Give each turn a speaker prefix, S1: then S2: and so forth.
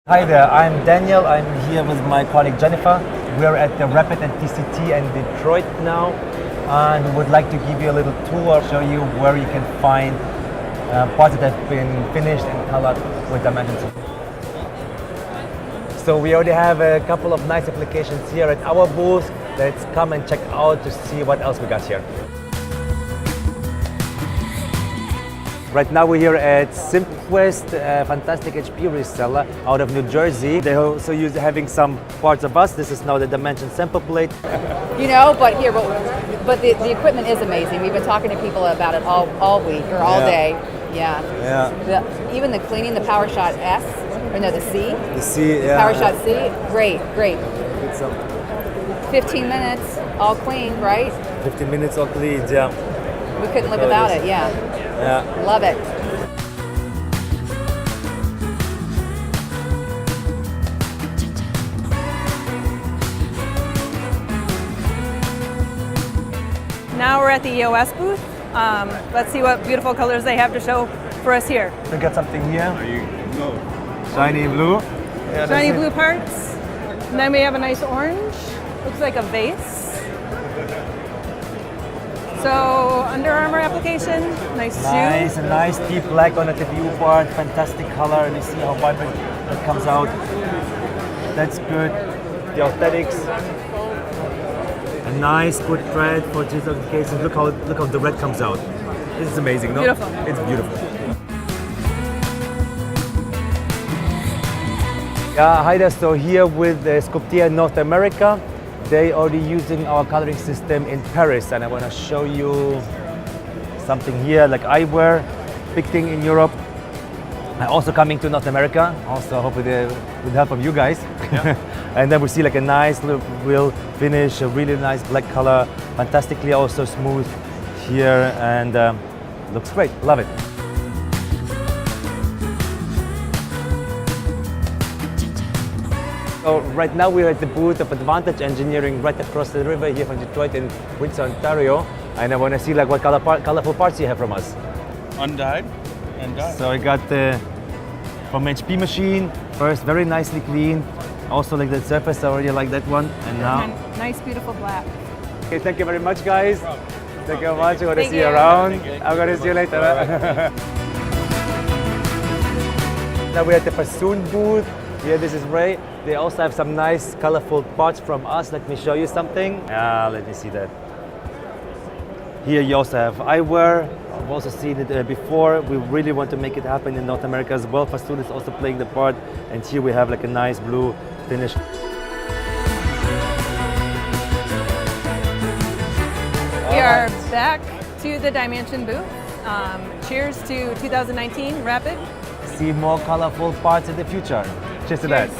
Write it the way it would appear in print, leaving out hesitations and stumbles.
S1: Hi there, I'm Daniel. I'm here with my colleague Jennifer. We're at the Rapid TCT in Detroit now, and would like to give you a little tour, show you where you can find parts that have been finished and colored with DyeMansion. So we already have a couple of nice applications here at our booth. Let's come and check out to see what else we got here. Right now we're here at SimQuest, a fantastic HP reseller out of New Jersey. They're also having some parts of us. This is now the DyeMansion sample plate.
S2: But the equipment is amazing. We've been talking to people about it all week or all day. Yeah. Even the cleaning, the PowerShot S, or no, the C.
S1: The C, yeah.
S2: PowerShot C, great.
S1: Good some.
S2: 15 minutes, all clean, right?
S1: 15 minutes all cleaned, yeah.
S2: We couldn't live without it, yeah. Love it.
S3: Now we're at the EOS booth. Let's see what beautiful colors they have to show for us here.
S1: We got something here. Shiny blue. Yeah,
S3: Shiny blue parts. And then we have a nice orange. Looks like a vase. So Under Armour application, nice shoe.
S1: A nice deep black on the view part, fantastic color, and you see how vibrant it comes out. That's good. The aesthetics. A nice good thread for these applications. Look how the red comes out. This is amazing, no?
S3: Beautiful.
S1: It's beautiful. Hi there, so here with Sculptea North America. They already using our coloring system in Paris, and I want to show you something here like eyewear, big thing in Europe. Also coming to North America, also hopefully with the help of you guys. Yeah. And then we see like a nice little real finish, a really nice black color, fantastically also smooth here, and looks great, love it. So right now we're at the booth of Advantage Engineering right across the river here from Detroit in Windsor, Ontario. And I want to see like what colorful parts you have from us.
S4: Undyed and dyed.
S1: So I got from HP machine, first very nicely clean. Also like the surface, I already like that one. And now...
S3: Nice beautiful black.
S1: Okay, thank you very much guys. Thank you very much, I'm going to see you
S3: you.
S1: around. I'm going to see you later. Now we're at the Bassoon booth. Here, this is Ray. They also have some nice colorful parts from us. Let me show you something. Let me see that. Here you also have eyewear. I've also seen it before. We really want to make it happen in North America as well. Bassoon is also playing the part. And here we have like a nice blue finish.
S3: We are back to the DyeMansion booth. Cheers to 2019 Rapid.
S1: See more colorful parts in the future. Cheers to that.